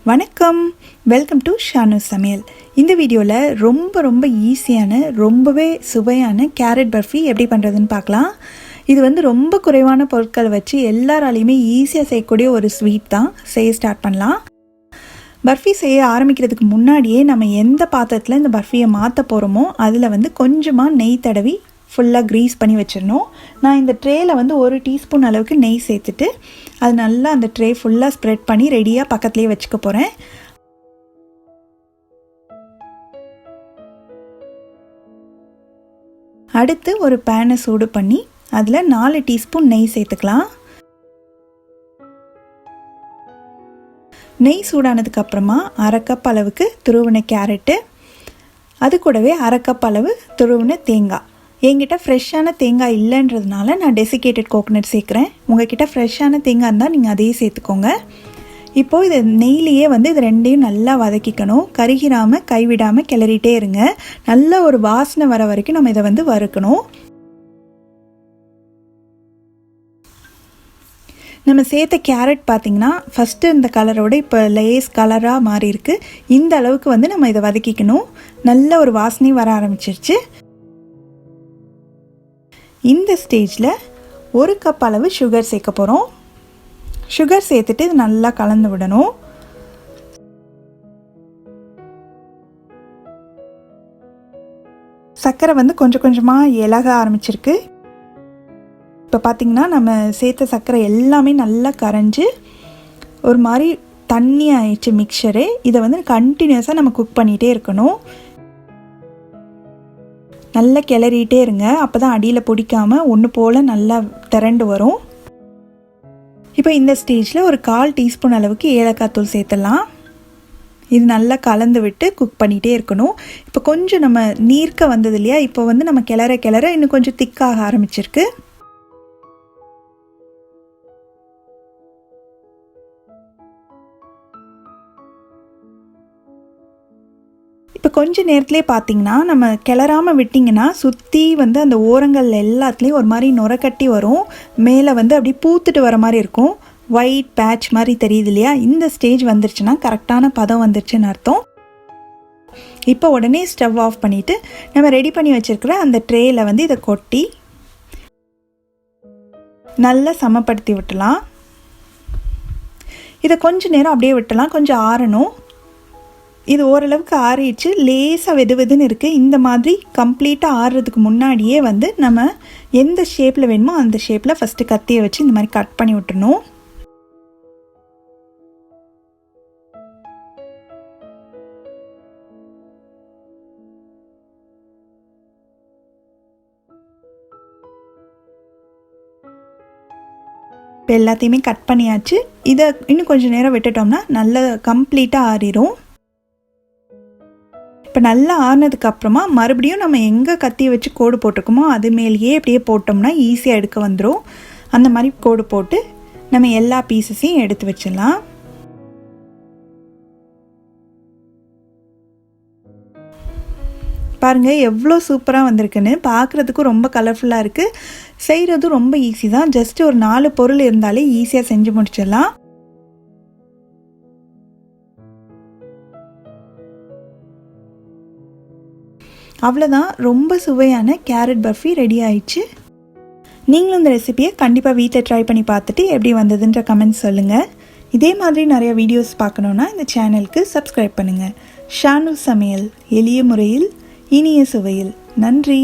வணக்கம், welcome to Shanu சமையல். இந்த வீடியோவில் ரொம்ப ஈஸியான ரொம்பவே சுவையான கேரட் பர்ஃபி எப்படி பண்ணுறதுன்னு பார்க்கலாம். இது ரொம்ப குறைவான பொருட்கள் வச்சு எல்லாராலையுமே ஈஸியாக செய்யக்கூடிய ஒரு ஸ்வீட் தான். செய்ய ஸ்டார்ட் பண்ணலாம். பர்ஃபி செய்ய ஆரம்பிக்கிறதுக்கு முன்னாடியே நம்ம எந்த பாத்திரத்தில் இந்த பர்ஃபியை மாற்ற போகிறோமோ அதில் கொஞ்சமாக நெய் தடவி ஃபுல்லாக க்ரீஸ் பண்ணி வச்சிடணும். நான் இந்த ட்ரேயில் 1 டீஸ்பூன் அளவுக்கு நெய் சேர்த்துட்டு அது நல்லா அந்த ட்ரே ஃபுல்லாக ஸ்ப்ரெட் பண்ணி ரெடியாக பக்கத்துலேயே வச்சுக்க போகிறேன். அடுத்து ஒரு பேனை சூடு பண்ணி அதில் 4 டீஸ்பூன் நெய் சேர்த்துக்கலாம். நெய் சூடானதுக்கப்புறமா 1/2 கப் அளவுக்கு துருவின கேரட்டு, அது கூடவே 1/2 கப் அளவு துருவின தேங்காய். என்கிட்ட ஃப்ரெஷ்ஷான தேங்காய் இல்லைன்றதுனால நான் டெசிகேட்டட் கோகோனட் சேர்க்குறேன். உங்கள்கிட்ட ஃப்ரெஷ்ஷான தேங்காய் இருந்தால் நீங்கள் அதையே சேர்த்துக்கோங்க. இப்போது இது நெய்லேயே இது ரெண்டையும் நல்லா வதக்கிக்கணும். கருகிராமல் கைவிடாமல் கிளறிட்டே இருங்க. நல்ல ஒரு வாசனை வர வரைக்கும் நம்ம இதை வறுக்கணும். நம்ம சேர்த்த கேரட் பார்த்திங்கன்னா ஃபஸ்ட்டு இந்த கலரோட இப்போ லேஸ் கலராக மாறி இருக்குது. இந்த அளவுக்கு நம்ம இதை வதக்கிக்கணும். நல்ல ஒரு வாசனையும் வர ஆரம்பிச்சிருச்சு. இந்த ஸ்டேஜில் 1 கப் அளவு சுகர் சேர்க்க போகிறோம். சுகர் சேர்த்துட்டு இது நல்லா கலந்து விடணும். சர்க்கரை கொஞ்சம் கொஞ்சமாக இலக ஆரம்பிச்சிருக்கு. இப்போ பார்த்திங்கன்னா நம்ம சேர்த்த சர்க்கரை எல்லாமே நல்லா கரைஞ்சி ஒரு மாதிரி தண்ணி ஆயிடுச்சு மிக்சரு. இதை கண்டினியூஸாக நம்ம குக் பண்ணிகிட்டே இருக்கணும். நல்லா கிளறிட்டே இருங்க. அப்போ தான் அடியில் பிடிக்காமல் ஒன்று போல் நல்லா திரண்டு வரும். இப்போ இந்த ஸ்டேஜில் ஒரு 1/4 டீஸ்பூன் அளவுக்கு ஏலக்காய் தூள் சேர்த்துடலாம். இது நல்லா கலந்து விட்டு குக் பண்ணிகிட்டே இருக்கணும். இப்போ கொஞ்சம் நம்ம நீர்க்க வந்தது இல்லையா, இப்போ நம்ம கிளற இன்னும் கொஞ்சம் திக்காக ஆரம்பிச்சிருக்கு. இப்போ கொஞ்சம் நேரத்துலேயே பார்த்திங்கன்னா நம்ம கிளறாமல் விட்டிங்கன்னா சுற்றி அந்த ஓரங்கள் எல்லாத்துலேயும் ஒரு மாதிரி நுரக்கட்டி வரும். மேலே அப்படி பூத்துட்டு வர மாதிரி இருக்கும். ஒயிட் பேட்ச் மாதிரி தெரியுது இல்லையா. இந்த ஸ்டேஜ் வந்துருச்சுன்னா கரெக்டான பதம் வந்துருச்சுன்னு அர்த்தம். இப்போ உடனே ஸ்டவ் ஆஃப் பண்ணிவிட்டு நம்ம ரெடி பண்ணி வச்சுருக்கிற அந்த ட்ரேயில் இதை கொட்டி நல்லா சமப்படுத்தி விட்டலாம். இதை கொஞ்சம் நேரம் அப்படியே விட்டலாம், கொஞ்சம் ஆறணும். இது ஓரளவுக்கு ஆறிடுச்சு. லேசாக வெதுன்னு இருக்குது. இந்த மாதிரி கம்ப்ளீட்டாக ஆறுறதுக்கு முன்னாடியே நம்ம எந்த ஷேப்பில் வேணுமோ அந்த ஷேப்பில் ஃபஸ்ட்டு கத்தியை வச்சு இந்த மாதிரி கட் பண்ணி விட்டுறணும். இப்போ எல்லாத்தையுமே கட் பண்ணியாச்சு. இதை இன்னும் கொஞ்சம் நேரம் விட்டுட்டோம்னா நல்லா கம்ப்ளீட்டாக ஆறிடும். இப்போ நல்லா ஆறினதுக்கப்புறமா மறுபடியும் நம்ம எங்கே கத்தியை வச்சு கோடு போட்டிருக்கோமோ அது மேலேயே அப்படியே போட்டோம்னா ஈஸியாக எடுக்க வந்துடும். அந்த மாதிரி கோடு போட்டு நம்ம எல்லா பீசஸையும் எடுத்து வச்சிடலாம். பாருங்கள் எவ்வளோ சூப்பராக வந்திருக்குன்னு. பார்க்குறதுக்கும் ரொம்ப கலர்ஃபுல்லாக இருக்குது. செய்கிறதும் ரொம்ப ஈஸி தான். ஜஸ்ட்டு ஒரு 4 பொருள் இருந்தாலே ஈஸியாக செஞ்சு முடிச்சிடலாம். அவ்வளோதான், ரொம்ப சுவையான கேரட் பர்ஃபி ரெடி ஆயிடுச்சு. நீங்களும் இந்த ரெசிபியை கண்டிப்பாக வீட்டில் ட்ரை பண்ணி பார்த்துட்டு எப்படி வந்ததுன்ற கமெண்ட்ஸ் சொல்லுங்கள். இதே மாதிரி நிறைய வீடியோஸ் பார்க்கணுன்னா இந்த சேனலுக்கு சப்ஸ்கிரைப் பண்ணுங்கள். ஷானு சமையல், எளிய முறையில் இனிய சுவையில். நன்றி.